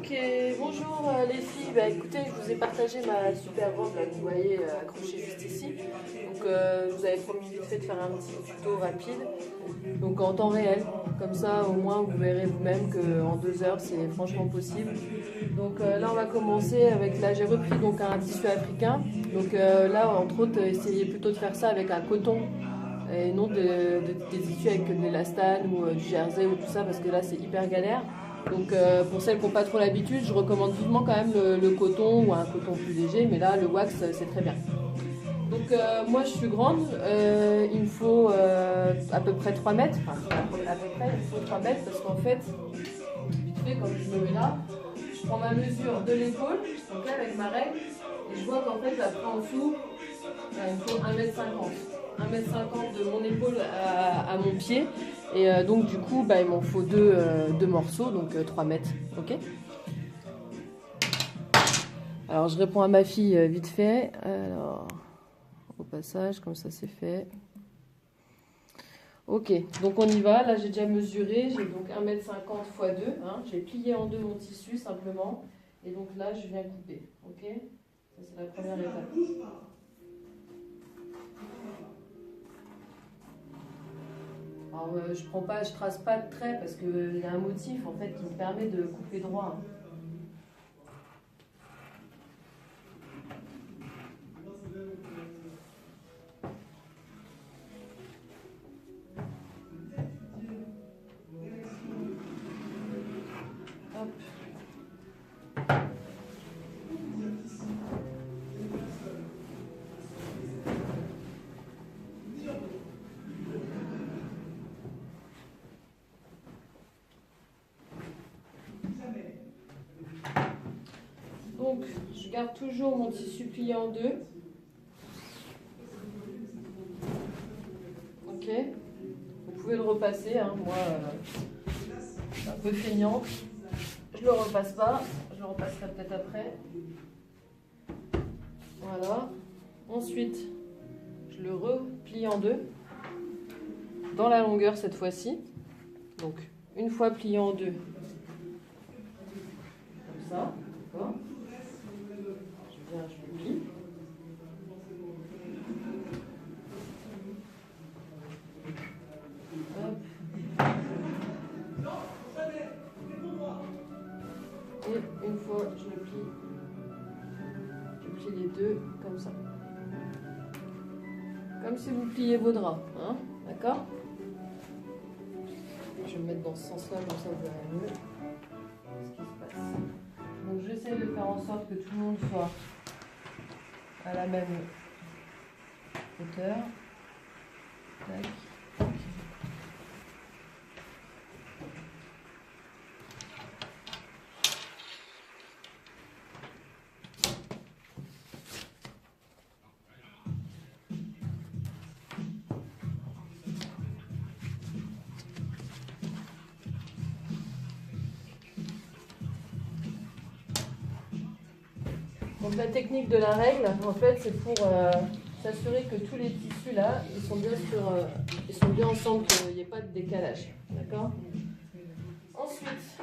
Ok, bonjour les filles. Bah écoutez, je vous ai partagé ma super robe là, que vous voyez accrochée juste ici. Donc je vous avais promis vite fait de faire un petit tuto rapide, donc en temps réel. Comme ça, au moins, vous verrez vous-même qu'en 2 heures, c'est franchement possible. Donc là, on va commencer avec, là, j'ai repris donc un tissu africain. Donc là, entre autres, essayez plutôt de faire ça avec un coton et non des tissus avec de l'élastane ou du jersey ou tout ça, parce que là, c'est hyper galère. Donc pour celles qui n'ont pas trop l'habitude, je recommande vivement quand même le coton ou un coton plus léger, mais là, le wax, c'est très bien. Donc moi je suis grande, il me faut à peu près 3 mètres, enfin à peu près il me faut 3 mètres parce qu'en fait, vite fait comme je me mets là, je prends ma mesure de l'épaule, donc là avec ma règle, et je vois qu'en fait après en dessous, il me faut 1,50 m. 1,50 m de mon épaule à mon pied, et donc du coup il m'en faut deux morceaux, donc 3 mètres, ok. Alors je réponds à ma fille vite fait, alors... Au passage, comme ça c'est fait. Ok, donc on y va. Là j'ai déjà mesuré, j'ai donc 1,50 m x 2. J'ai plié en deux mon tissu simplement. Et donc là je viens couper. Ok, ça c'est la première étape. Alors je trace pas de trait parce qu'il y a un motif en fait qui me permet de couper droit. Hop. Donc je garde toujours mon tissu plié en deux. Ok, vous pouvez le repasser, moi je suis un peu feignante, je le repasse pas, je le repasserai peut-être après. Voilà, ensuite je le replie en deux, dans la longueur cette fois-ci. Donc une fois plié en deux, comme ça, d'accord. Je le plie. Hop. Et une fois je le plie les deux comme ça. Comme si vous pliez vos draps, d'accord? Je vais me mettre dans ce sens-là, comme ça vous verrez mieux ce qui se passe. Donc j'essaie de faire en sorte que tout le monde soit à la même hauteur. Tac. Donc la technique de la règle, en fait, c'est pour s'assurer que tous les tissus là, ils sont bien ensemble, qu'il n'y ait pas de décalage, d'accord? Ensuite,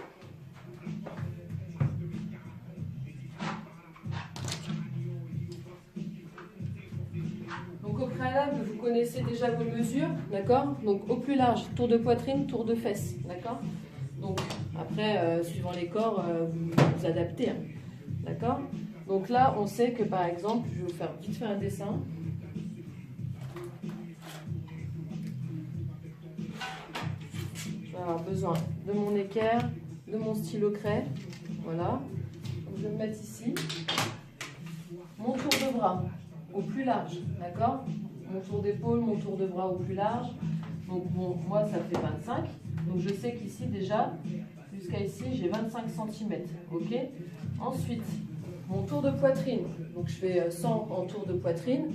donc au préalable, vous connaissez déjà vos mesures, d'accord? Donc au plus large, tour de poitrine, tour de fesses, d'accord? Donc après, suivant les corps, vous adaptez, d'accord? Donc là, on sait que par exemple, je vais vous faire vite fait un dessin. Je vais avoir besoin de mon équerre, de mon stylo craie, voilà. Donc je vais me mettre ici. Mon tour de bras au plus large, d'accord? Mon tour d'épaule, mon tour de bras au plus large. Donc bon, moi, ça fait 25. Donc je sais qu'ici déjà, jusqu'à ici, j'ai 25 cm, ok? Ensuite, mon tour de poitrine, donc je fais 100 en tour de poitrine,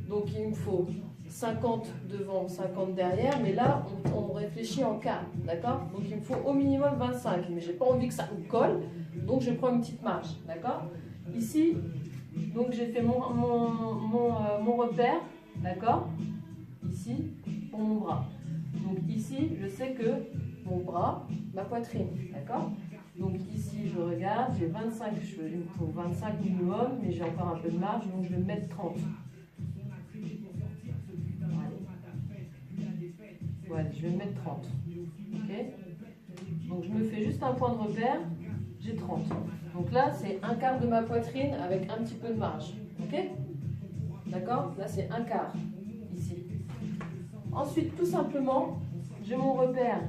donc il me faut 50 devant, 50 derrière, mais là on réfléchit en quart, d'accord? Donc il me faut au minimum 25, mais j'ai pas envie que ça me colle, donc je prends une petite marge, d'accord? Ici, donc j'ai fait mon repère, d'accord? Ici, pour mon bras. Donc ici, je sais que mon bras, ma poitrine, d'accord? Donc ici, je regarde, j'ai 25, il me faut 25 minimum, mais j'ai encore un peu de marge, donc je vais mettre 30. Voilà, je vais mettre 30. Ok. Donc je me fais juste un point de repère, j'ai 30. Donc là, c'est un quart de ma poitrine avec un petit peu de marge. Ok. D'accord? Là, c'est un quart, ici. Ensuite, tout simplement, j'ai mon repère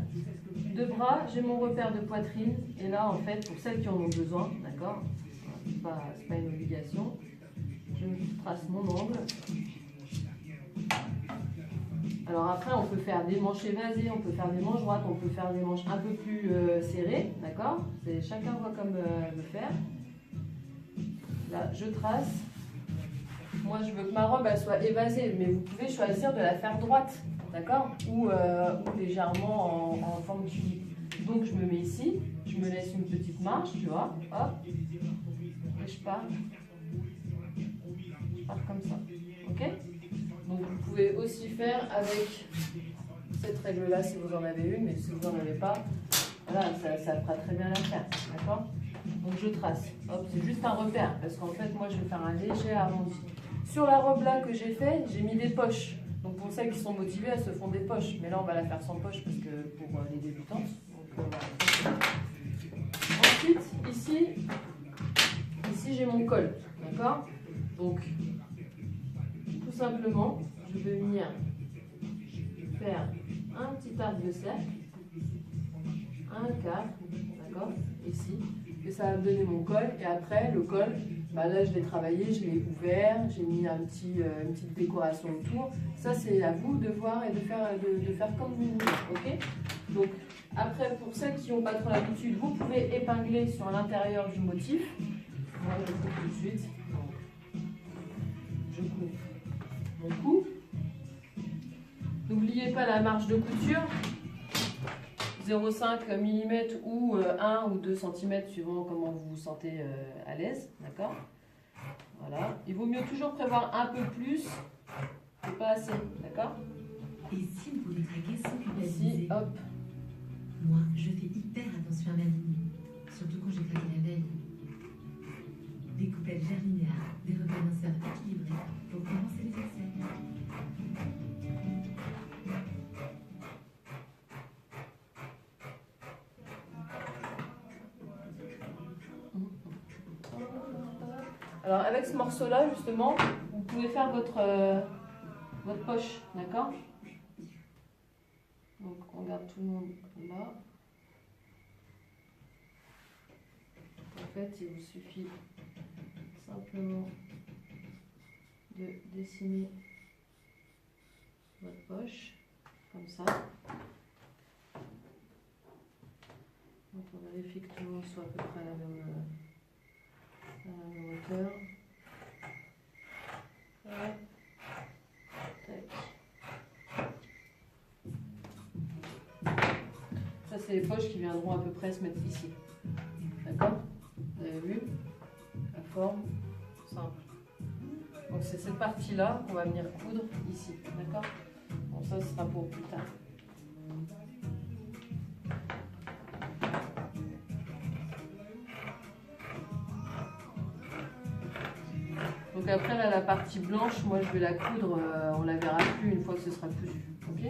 de bras, j'ai mon repère de poitrine. Et là, en fait, pour celles qui en ont besoin, d'accord? C'est pas une obligation. Je trace mon angle. Alors après, on peut faire des manches évasées, on peut faire des manches droites, on peut faire des manches un peu plus serrées, d'accord? Chacun voit comme le faire. Là, je trace. Moi, je veux que ma robe, elle soit évasée, mais vous pouvez choisir de la faire droite, d'accord? Ou légèrement en forme de tulipe. Donc, je me mets ici, je me laisse une petite marche, tu vois, hop, et je pars comme ça, ok? Donc, vous pouvez aussi faire avec cette règle-là si vous en avez une, mais si vous n'en avez pas, voilà, ça fera très bien l'affaire, d'accord? Donc, je trace, hop, c'est juste un repère, parce qu'en fait, moi, je vais faire un léger arrondi. Sur la robe là que j'ai fait, j'ai mis des poches. Donc pour celles qui sont motivées, elles se font des poches. Mais là, on va la faire sans poche parce que pour les débutantes. Donc, voilà. Ensuite, ici j'ai mon col. D'accord? Donc, tout simplement, je vais venir faire un petit arc de cercle, un quart, d'accord? Ici. Et ça va me donner mon col. Et après, le col, bah là, je l'ai travaillé, je l'ai ouvert, j'ai mis une petite décoration autour. Ça, c'est à vous de voir et de faire comme vous voulez. Ok? Donc, après, pour celles qui n'ont pas trop l'habitude, vous pouvez épingler sur l'intérieur du motif. Moi, je coupe tout de suite. Je coupe mon cou. N'oubliez pas la marge de couture. 0,5 mm ou 1 ou 2 cm suivant comment vous vous sentez à l'aise, d'accord? Voilà, il vaut mieux toujours prévoir un peu plus, c'est pas assez, d'accord? Et si vous les traquez sans culpabiliser? Ici, hop. Moi, je fais hyper attention à ma ligne, surtout quand j'ai craqué la veille. Des coupelles linéaires, des reconnaisseurs équilibrés pour commencer les essais. Alors avec ce morceau-là, justement, vous pouvez faire votre poche, d'accord? Donc on garde tout le monde là. En fait, il vous suffit simplement de dessiner votre poche, comme ça. Donc on vérifie que tout le monde soit à peu près à la même hauteur. Voilà. Ça, c'est les poches qui viendront à peu près se mettre ici. D'accord? Vous avez vu? La forme simple. Donc c'est cette partie-là qu'on va venir coudre ici. D'accord? Bon, ça, ce sera pour plus tard. Donc après là, la partie blanche, moi je vais la coudre, on la verra plus une fois que ce sera cousu. Ok?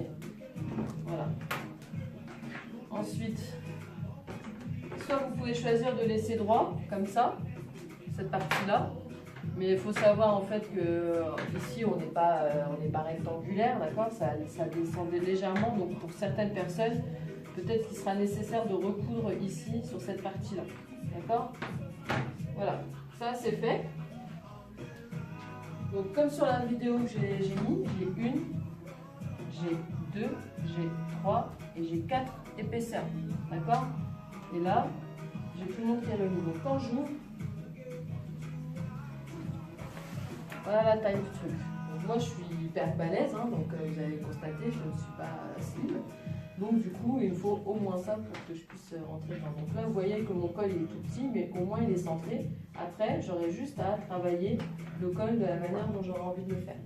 Voilà. Ensuite, soit vous pouvez choisir de laisser droit, comme ça, cette partie-là. Mais il faut savoir en fait que ici on n'est pas rectangulaire, d'accord? Ça descendait légèrement, donc pour certaines personnes, peut-être qu'il sera nécessaire de recoudre ici sur cette partie-là. D'accord? Voilà, ça c'est fait. Donc comme sur la vidéo que j'ai mis, j'ai 1, j'ai 2, j'ai 3 et j'ai 4 épaisseurs. D'accord? Et là, j'ai pu montrer le niveau. Quand j'ouvre, voilà la taille du truc. Donc, moi je suis hyper balèze, hein, donc vous avez constaté, je ne suis pas slim. Donc du coup, il me faut au moins ça pour que je puisse rentrer dedans. Donc là, vous voyez que mon col il est tout petit, mais au moins il est centré. Après, j'aurai juste à travailler le col de la manière dont j'aurai envie de le faire.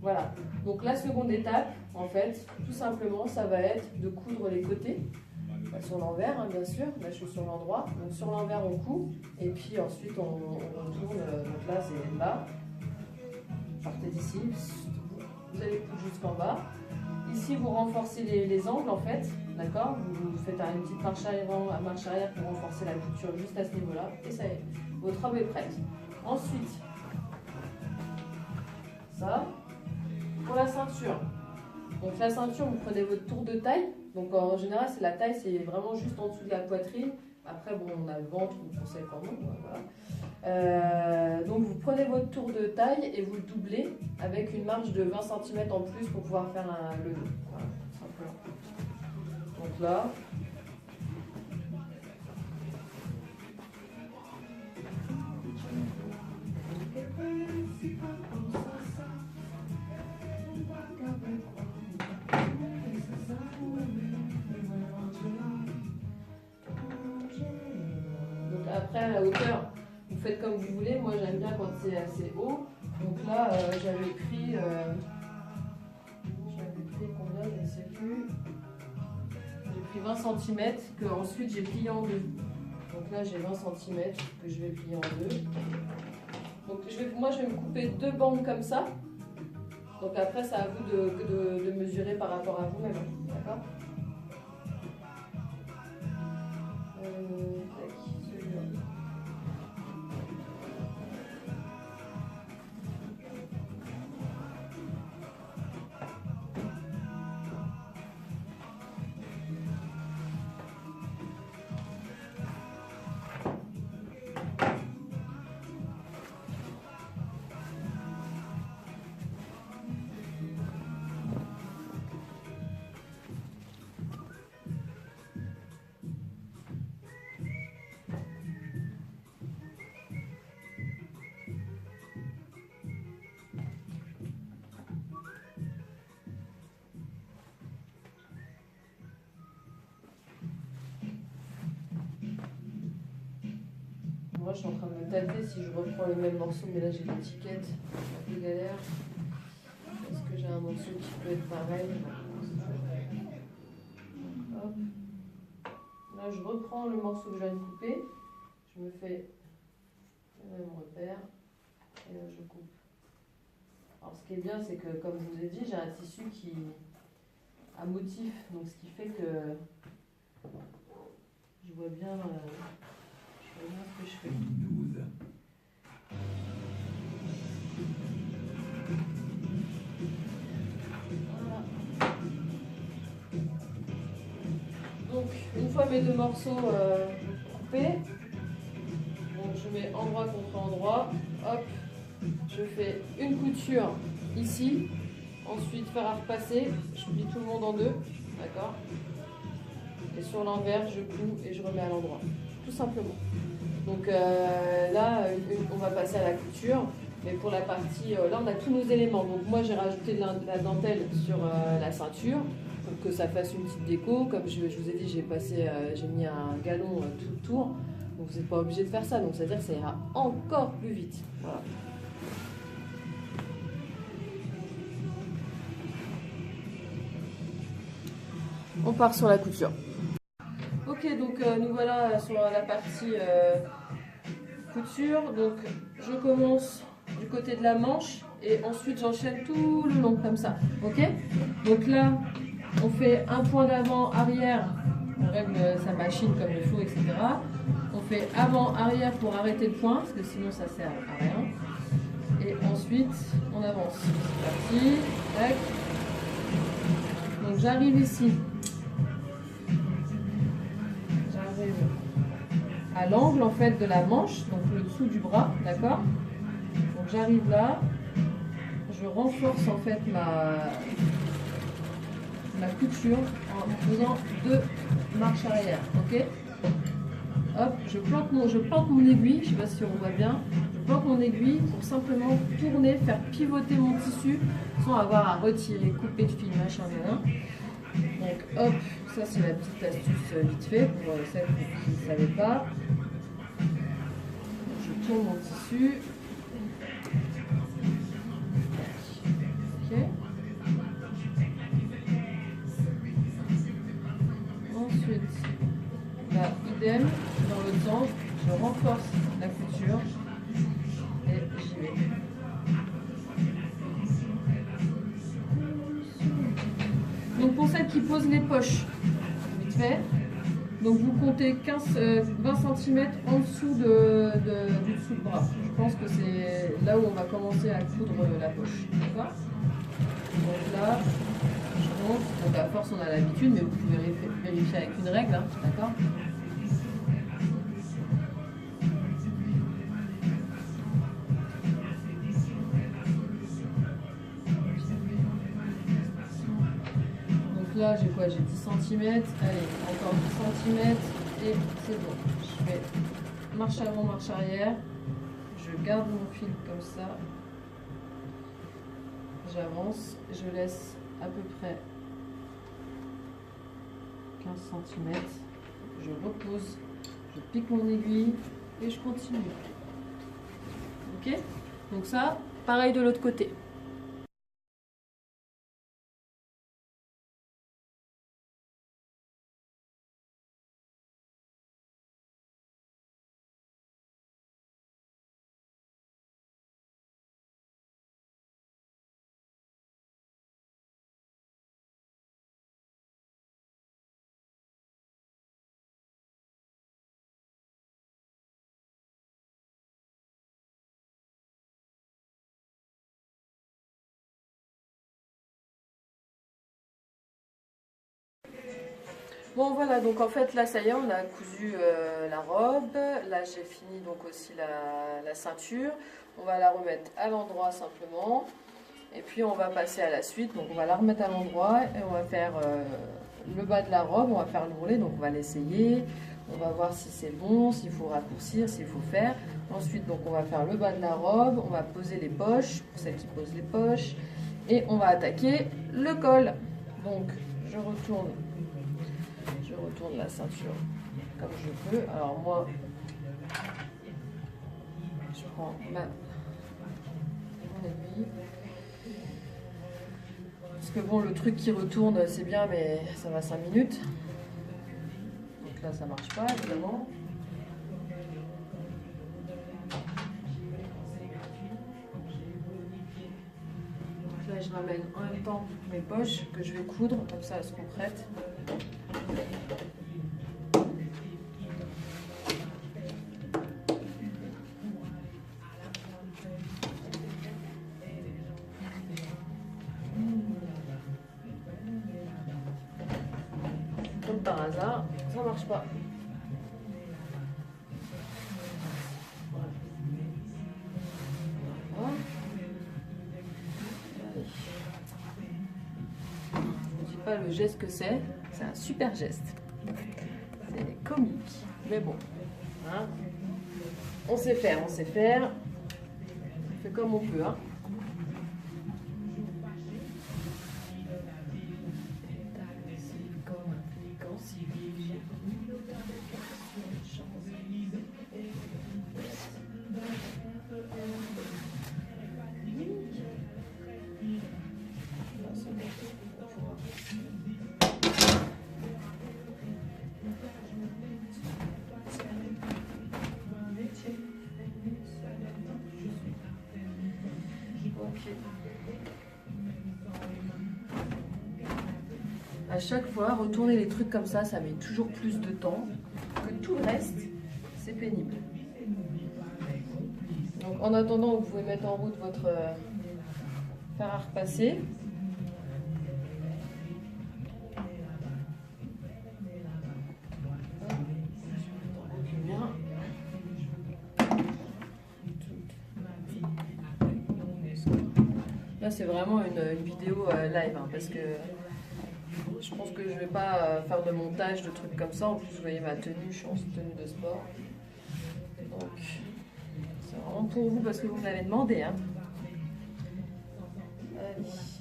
Voilà. Donc la seconde étape, en fait, tout simplement, ça va être de coudre les côtés. sur l'envers, hein, bien sûr. Là, je suis sur l'endroit. Donc sur l'envers, on coud. Et puis ensuite, on tourne. Donc là, c'est là. Partez d'ici. Vous allez coudre jusqu'en bas. Ici, vous renforcez les angles, en fait. D'accord? Vous faites une petite marche arrière pour renforcer la couture juste à ce niveau-là. Et ça y est. Votre robe est prête. Ensuite, ça. Pour la ceinture. Donc la ceinture, vous prenez votre tour de taille. Donc en général, c'est la taille, c'est vraiment juste en dessous de la poitrine. Après, bon, on a le ventre, on sait comment. Voilà. Donc vous prenez votre tour de taille et vous le doublez avec une marge de 20 cm en plus pour pouvoir faire le dos. Voilà, tout simplement. Donc là. Après, à la hauteur, vous faites comme vous voulez. Moi, j'aime bien quand c'est assez haut. Donc là, j'avais pris combien, je ne sais plus. J'ai pris 20 cm que ensuite j'ai plié en deux. Donc là, j'ai 20 cm que je vais plier en deux. Donc moi, je vais me couper deux bandes comme ça. Donc après, c'est à vous de mesurer par rapport à vous-même. D'accord? Moi, je suis en train de me tâter si je reprends les mêmes morceaux, mais là j'ai l'étiquette, c'est un peu galère. Est-ce que j'ai un morceau qui peut être pareil? Hop. Là, je reprends le morceau que je viens de couper, je me fais le même repère, et là je coupe. Alors, ce qui est bien, c'est que, comme je vous ai dit, j'ai un tissu qui a motif, donc ce qui fait que je vois bien. Ce que je fais. 12. Voilà. Donc, une fois mes deux morceaux coupés, donc je mets endroit contre endroit, hop, je fais une couture ici, ensuite faire à repasser, je plie tout le monde en deux, d'accord? Et sur l'envers, je couds et je remets à l'endroit, tout simplement. Donc là, on va passer à la couture, mais pour la partie, là on a tous nos éléments. Donc moi j'ai rajouté de la dentelle sur la ceinture pour que ça fasse une petite déco. Comme je vous ai dit, j'ai mis un galon tout autour, donc vous n'êtes pas obligé de faire ça. Donc ça veut dire que ça ira encore plus vite. Voilà. On part sur la couture. Ok, donc nous voilà sur la partie couture. Donc je commence du côté de la manche et ensuite j'enchaîne tout le long comme ça. Ok, donc là on fait un point d'avant arrière, on règle sa machine comme il faut, etc. On fait avant arrière pour arrêter le point parce que sinon ça sert à rien. Et ensuite on avance. C'est parti. Tac. Donc j'arrive ici. À l'angle en fait de la manche, donc le dessous du bras, d'accord? Donc j'arrive là, je renforce en fait ma couture en faisant deux marches arrière, ok? Hop, je plante mon aiguille, je sais pas si on voit bien, je plante mon aiguille pour simplement tourner, faire pivoter mon tissu sans avoir à retirer, couper de fil, machin, machin. Donc hop, ça c'est la petite astuce vite fait pour celles qui ne savaient pas. Je tourne mon tissu. Ok. Ensuite, Idem, dans l'autre sens, je renforce la couture et j'y vais. Donc pour celle qui pose les poches, vite fait, donc vous comptez 20 cm en dessous du dessous de bras. Je pense que c'est là où on va commencer à coudre la poche. D'accord? Donc là, je monte. Donc à force on a l'habitude, mais vous pouvez vérifier avec une règle, hein, d'accord? Là j'ai quoi? J'ai 10 cm, allez, encore 10 cm et c'est bon. Je fais marche avant, marche arrière, je garde mon fil comme ça, j'avance, je laisse à peu près 15 cm, je repose, je pique mon aiguille et je continue. Ok? Donc ça, pareil de l'autre côté. Bon voilà, donc en fait là ça y est, on a cousu la robe, là j'ai fini donc aussi la ceinture, on va la remettre à l'endroit simplement, et puis on va passer à la suite, donc on va la remettre à l'endroit et on va faire le bas de la robe, on va faire l'ourlet, donc on va l'essayer, on va voir si c'est bon, s'il faut raccourcir, s'il faut faire, ensuite donc on va faire le bas de la robe, on va poser les poches, pour celles qui posent les poches, et on va attaquer le col. Donc je retourne la ceinture comme je peux. Alors moi, je prends mon aiguille. Parce que bon, le truc qui retourne, c'est bien, mais ça va 5 minutes. Donc là, ça marche pas, évidemment. Donc là, je ramène en même temps mes poches que je vais coudre, comme ça elles seront prêtes. Comme par hasard, ça marche pas. Voilà. Je ne dis pas le geste que c'est un super geste. C'est comique, mais bon. Hein, on sait faire, on sait faire. On fait comme on peut. Hein. À chaque fois, retourner les trucs comme ça met toujours plus de temps que tout le reste. C'est pénible. Donc en attendant, vous pouvez mettre en route votre fer à repasser. Là, c'est vraiment une vidéo live, hein, parce que je pense que je vais pas faire de montage de trucs comme ça. En plus, vous voyez ma tenue, je suis en tenue de sport. Donc, c'est vraiment pour vous parce que vous me l'avez demandé. Hein. Allez, ça.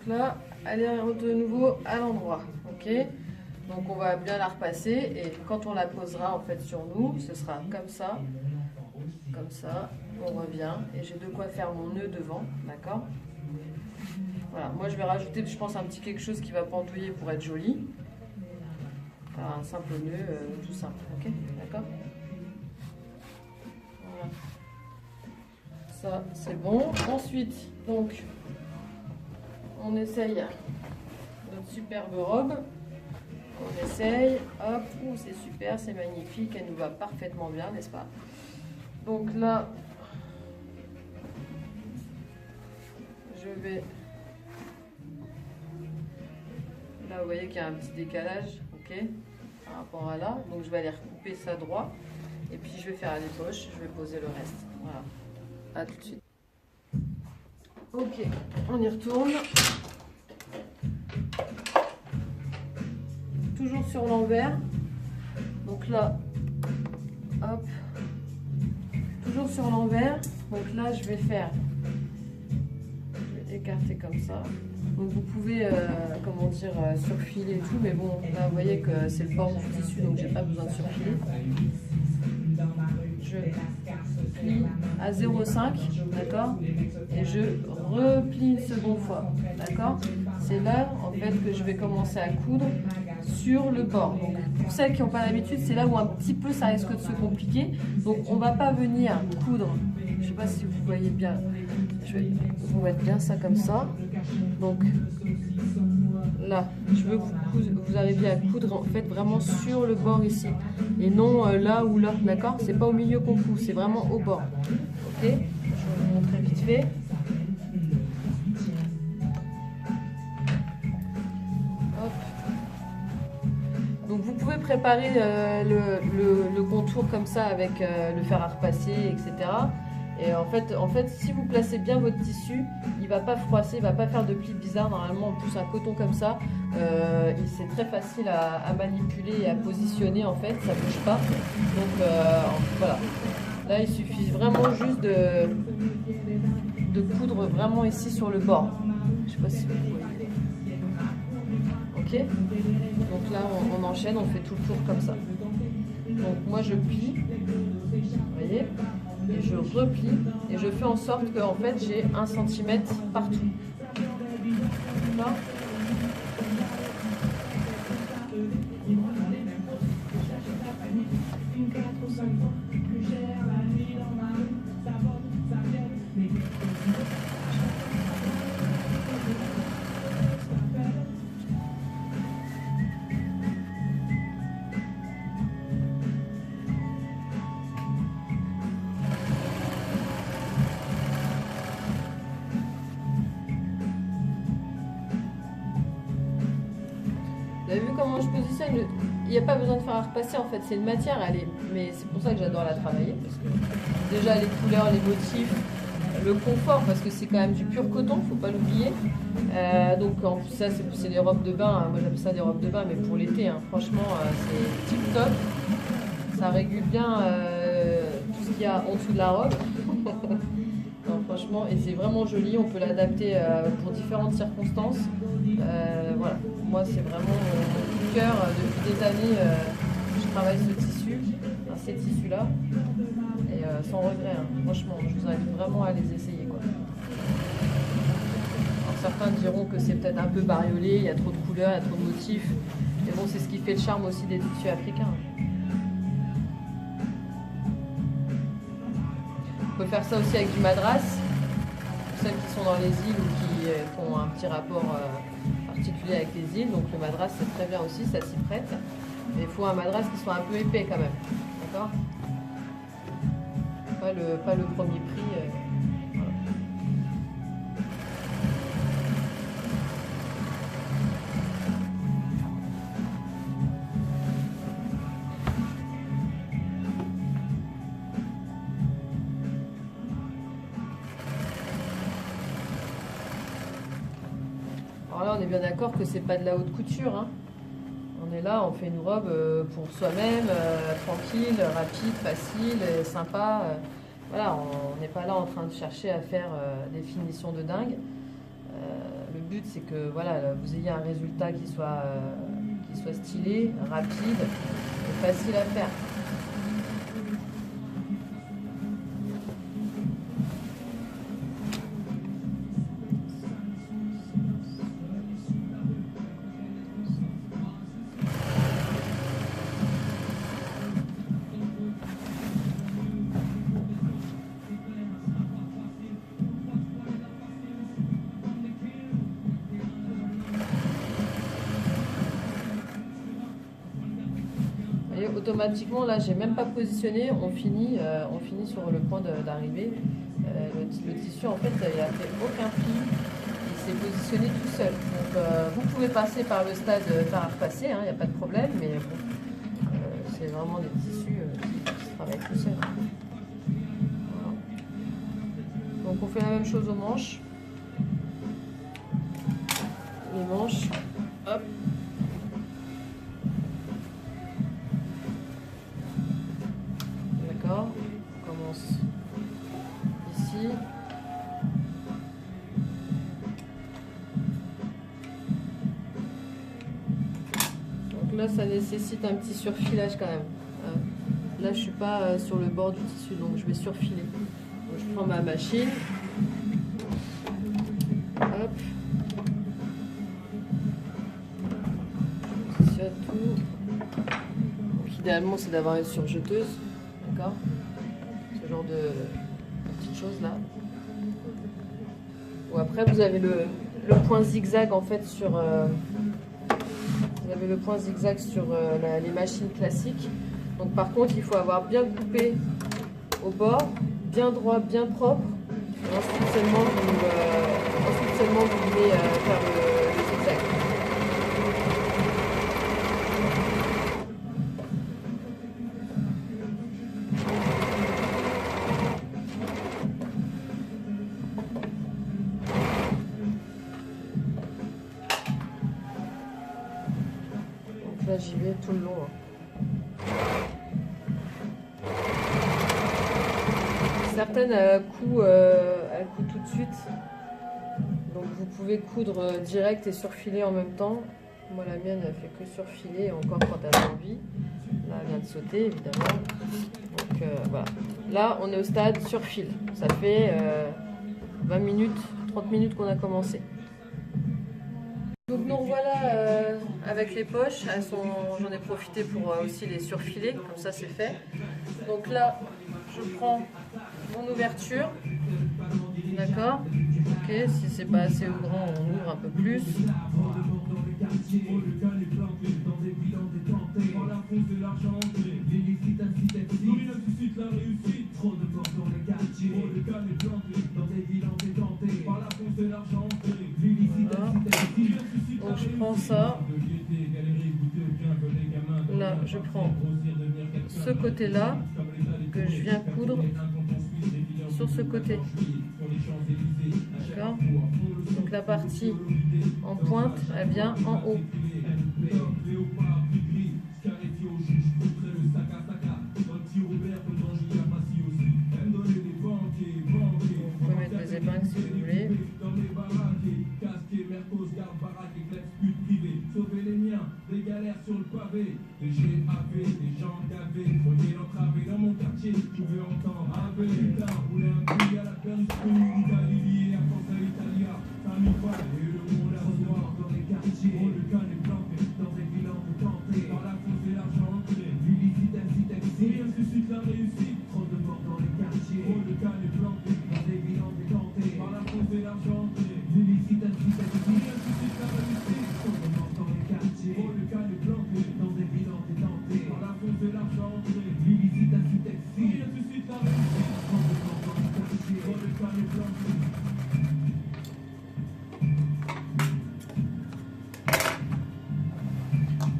là, elle est de nouveau à l'endroit, ok? Donc on va bien la repasser et quand on la posera en fait sur nous, ce sera comme ça, on revient et j'ai de quoi faire mon nœud devant, d'accord? Voilà, moi je vais rajouter, je pense, un petit quelque chose qui va pendouiller pour être joli. Alors, un simple nœud, tout simple, ok? D'accord? Voilà. Ça, c'est bon. Ensuite, donc, on essaye notre superbe robe. On essaye, hop, c'est super, c'est magnifique, elle nous va parfaitement bien, n'est-ce pas? Donc là, je vais... Là, vous voyez qu'il y a un petit décalage, ok, par rapport à là. Donc je vais aller recouper ça droit. Et puis je vais faire les poches, je vais poser le reste. Voilà. À tout de suite. Ok, on y retourne. Toujours sur l'envers. Donc là, hop. Toujours sur l'envers. Donc là, je vais faire... Je vais écarter comme ça. Donc vous pouvez, comment dire, surfiler et tout. Mais bon, là, vous voyez que c'est le bord du tissu, donc j'ai pas besoin de surfiler. Je plie à 0,5, d'accord, et je replie une seconde fois, d'accord. C'est là en fait que je vais commencer à coudre sur le bord. Donc pour celles qui n'ont pas l'habitude, c'est là où un petit peu ça risque de se compliquer. Donc on va pas venir coudre, je sais pas si vous voyez bien, je vais vous mettre bien ça comme ça. Donc là, je veux que vous arriviez à coudre en fait vraiment sur le bord ici et non là ou là, d'accord? C'est pas au milieu qu'on coud, c'est vraiment au bord. Ok, je vais vous montrer vite fait. Hop. Donc vous pouvez préparer le contour comme ça avec le fer à repasser, etc. Et en fait, si vous placez bien votre tissu, il ne va pas froisser, il ne va pas faire de plis bizarres. Normalement, en plus, un coton comme ça, c'est très facile à manipuler et à positionner, en fait, ça ne bouge pas. Donc voilà. Là, il suffit vraiment juste de coudre vraiment ici sur le bord. Je ne sais pas si vous voyez. Ok? Donc là, on enchaîne, on fait tout le tour comme ça. Donc moi, je plie. Vous voyez? Et je replie et je fais en sorte que en fait j'ai 1 cm partout. D'accord ? Vous avez vu comment je positionne? Il n'y a pas besoin de faire un repasser, en fait, c'est une matière, mais c'est pour ça que j'adore la travailler. Parce que déjà les couleurs, les motifs, le confort, parce que c'est quand même du pur coton, faut pas l'oublier. Donc en plus, ça c'est des robes de bain, moi j'appelle ça des robes de bain, mais pour l'été, hein, franchement c'est tip top. Ça régule bien tout ce qu'il y a en dessous de la robe. Non, franchement, et c'est vraiment joli, on peut l'adapter pour différentes circonstances. Voilà, moi c'est vraiment mon coup de cœur. Depuis des années, je travaille ce tissu, ces tissus-là, et sans regret. Hein. Franchement, je vous invite vraiment à les essayer, quoi. Alors, certains diront que c'est peut-être un peu bariolé, il y a trop de couleurs, il y a trop de motifs, mais bon, c'est ce qui fait le charme aussi des tissus africains. On peut faire ça aussi avec du madras, pour celles qui sont dans les îles ou qui font un petit rapport particulier avec les îles. Donc le madras c'est très bien aussi, ça s'y prête. Mais il faut un madras qui soit un peu épais quand même, d'accord? Pas le premier prix. Voilà. Alors là, on est bien d'accord que c'est pas de la haute couture, hein. On est là, on fait une robe pour soi-même, tranquille, rapide, facile, sympa. Voilà, on n'est pas là en train de chercher à faire des finitions de dingue. Le but c'est que voilà, vous ayez un résultat qui soit stylé, rapide et facile à faire. Automatiquement, là, j'ai même pas positionné, on finit sur le point d'arriver. Le tissu, en fait, il a fait aucun pli, il s'est positionné tout seul. Donc, vous pouvez passer par le stade faire à repasser, il n'y a pas de problème, mais bon, c'est vraiment des tissus qui se travaillent tout seul. Voilà. Donc, on fait la même chose aux manches. Les manches, hop. On commence ici. Donc là, ça nécessite un petit surfilage quand même. Là, je suis pas sur le bord du tissu, donc je vais surfiler. Donc, je prends ma machine. Hop. Je positionne tout. Donc, idéalement, c'est d'avoir une surjeteuse. D'accord, ce genre de petites choses là. Ou après vous avez le point zigzag en fait sur vous avez le point zigzag sur les machines classiques. Donc par contre il faut avoir bien coupé au bord, bien droit, bien propre. Et ensuite seulement vous venez faire le zigzag. Là j'y vais tout le long. Certaines coupent tout de suite. Donc vous pouvez coudre direct et surfiler en même temps. Moi la mienne elle fait que surfiler encore quand elle a envie. Là elle vient de sauter évidemment. Donc voilà. Là on est au stade surfile. Ça fait 20 minutes, 30 minutes qu'on a commencé. Donc nous revoilà avec les poches, j'en ai profité pour aussi les surfiler, comme ça c'est fait. Donc là, je prends mon ouverture, d'accord. Ok, si c'est pas assez grand, on ouvre un peu plus. Voilà. Donc je prends ça, là je prends ce côté là que je viens coudre sur ce côté, d'accord. Donc la partie en pointe elle vient en haut. Vous pouvez mettre des épingles si vous voulez. Sauver les miens, des galères sur le pavé, des GAV, des gens gavés, premier entravé dans mon quartier, je veux entendre AV, putain, rouler un pays à la Berlusconi, Italie, à France à Italia, famille pas, et le monde à soir dans les quartiers, le can est planté, dans des bilans de tenter, par la fausse et l'argent entré, l'illicite incite excès, rien suscite la réussite, trop de morts dans les quartiers, le can est planté, dans des bilans de tenter, par la fausse et l'argent entré, l'illicite incite excès, rien suscite la réussite, trop de morts dans les quartiers, le can est planté, dans des bilans de tenter, par la fausse et l'argent entré, l'illicite incite excès, rien suscite la réussite, trop de morts dans les quartiers, le can est planté.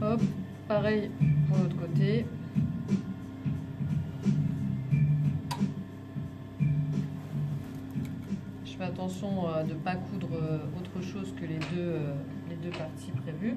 Hop, pareil pour l'autre côté. Je fais attention de ne pas coudre autre chose que les deux parties prévues.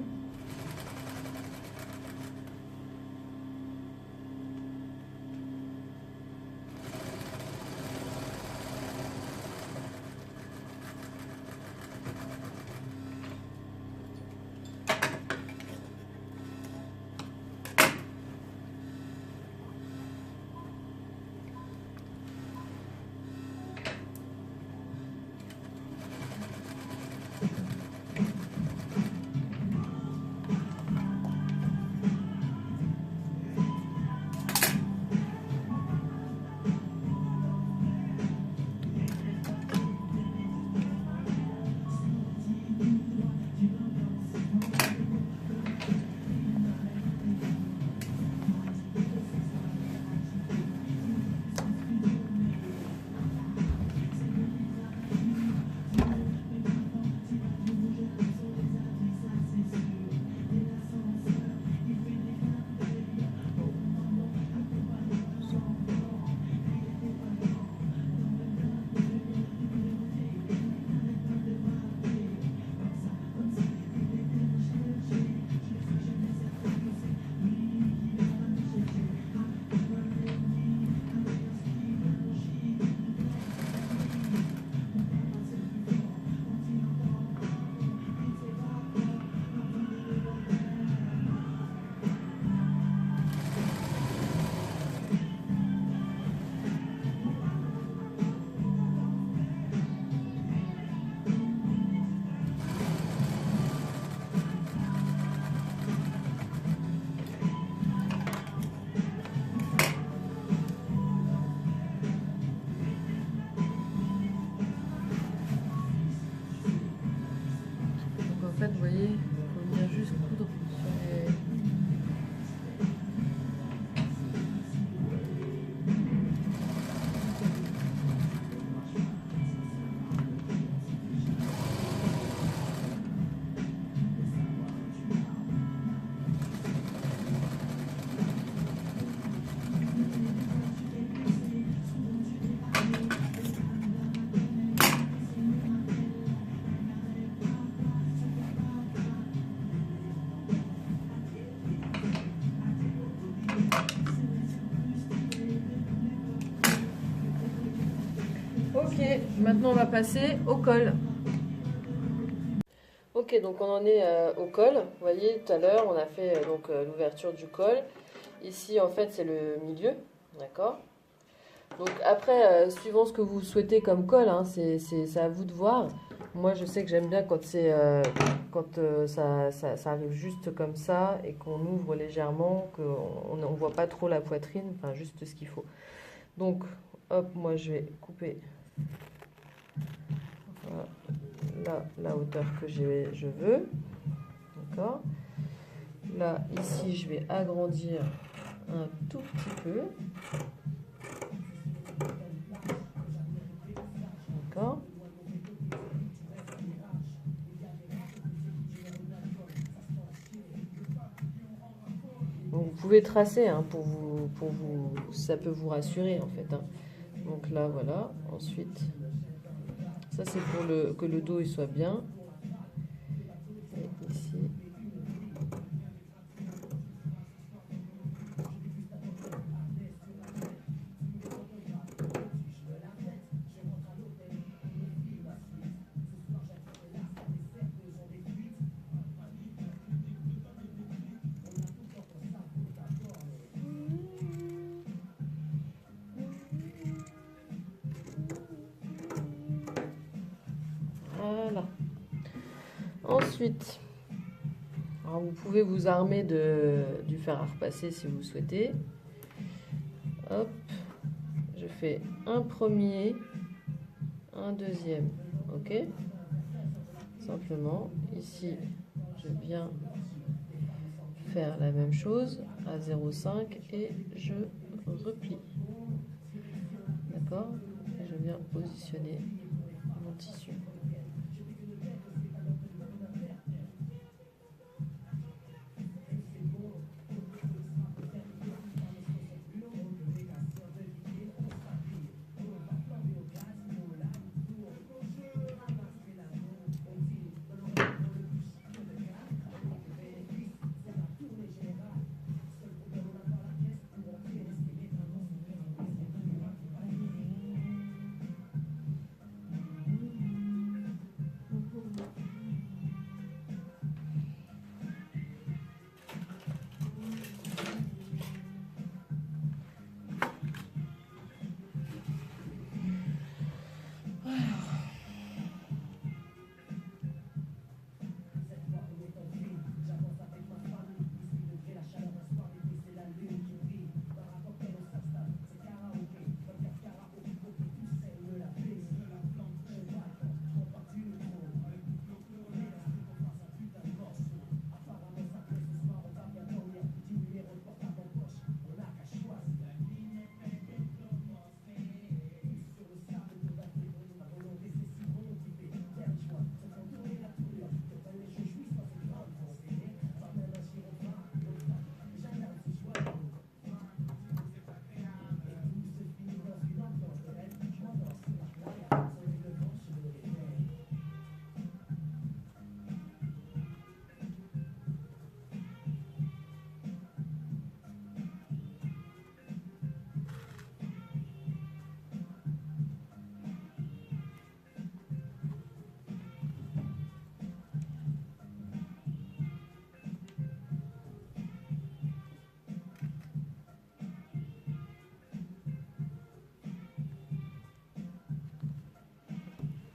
Ok, maintenant on va passer au col. Ok, donc on en est au col. Vous voyez, tout à l'heure, on a fait l'ouverture du col. Ici, en fait, c'est le milieu. D'accord? Donc après, suivant ce que vous souhaitez comme col, hein, c'est à vous de voir. Moi, je sais que j'aime bien quand ça arrive juste comme ça et qu'on ouvre légèrement, qu'on ne voit pas trop la poitrine, enfin juste ce qu'il faut. Donc, hop, moi je vais couper voilà, là la hauteur que je veux. D'accord? Là, ici, je vais agrandir un tout petit peu. D'accord? Donc, vous pouvez tracer hein, ça peut vous rassurer en fait. Hein. Donc là, voilà. Ensuite, ça c'est pour que le dos il soit bien. Et ici. Voilà. Ensuite, alors vous pouvez vous armer du fer à repasser si vous souhaitez. Hop, je fais un premier, un deuxième, ok? Simplement, ici, je viens faire la même chose à 0,5 et je replie. D'accord? Et je viens positionner mon tissu.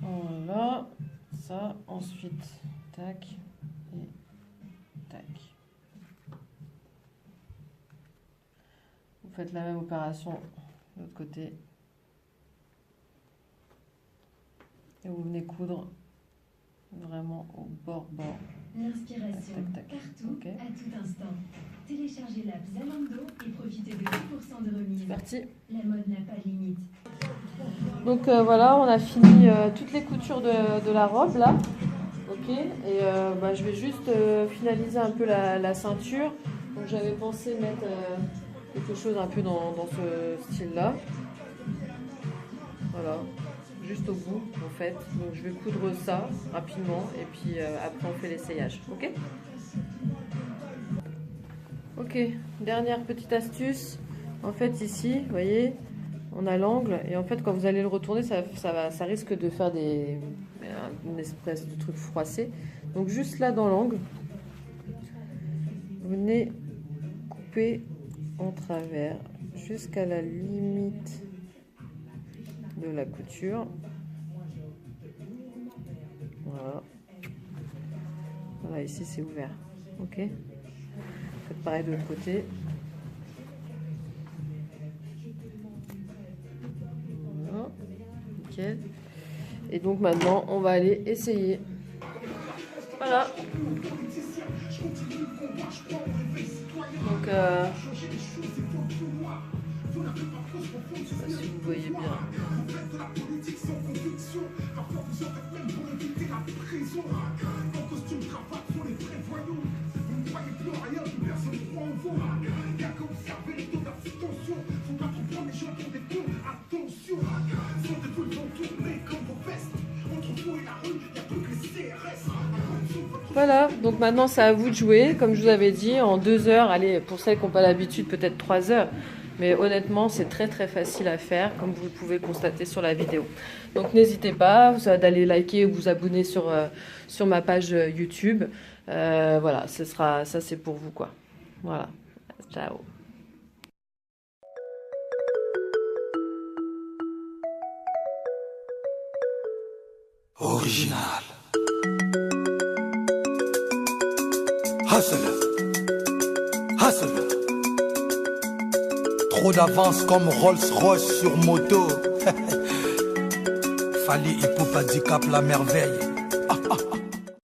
Voilà, ça, ensuite, tac, et tac. Vous faites la même opération de l'autre côté. Et vous venez coudre vraiment au bord. L'inspiration partout, okay. À tout instant. Téléchargez l'app Zalando et profitez de 10% de remise. C'est parti. La mode n'a pas de limite. Donc voilà, on a fini toutes les coutures de la robe là. Ok. Et je vais juste finaliser un peu la ceinture. Donc j'avais pensé mettre quelque chose un peu dans ce style là. Voilà. Juste au bout en fait. Donc je vais coudre ça rapidement et puis après on fait l'essayage. Ok. Ok, dernière petite astuce. En fait ici, vous voyez, on a l'angle, et en fait quand vous allez le retourner, ça risque de faire une espèce de truc froissé. Donc juste là dans l'angle, vous venez couper en travers jusqu'à la limite de la couture. Voilà. Voilà, ici c'est ouvert. Ok. Faites pareil de l'autre côté. Voilà. Nickel. Et donc maintenant, on va aller essayer. Voilà. Donc, je sais pas si vous voyez bien. Voilà, donc maintenant c'est à vous de jouer, comme je vous avais dit, en 2 heures, allez, pour celles qui n'ont pas l'habitude, peut-être 3 heures, mais honnêtement c'est très très facile à faire, comme vous le pouvez constater sur la vidéo. Donc n'hésitez pas d'aller liker ou vous abonner sur ma page YouTube, voilà, ça c'est pour vous quoi. Voilà, ciao. Original. Hustle. Hustle. Trop d'avance comme Rolls-Royce sur moto. Fali Hip Hop handicap la merveille.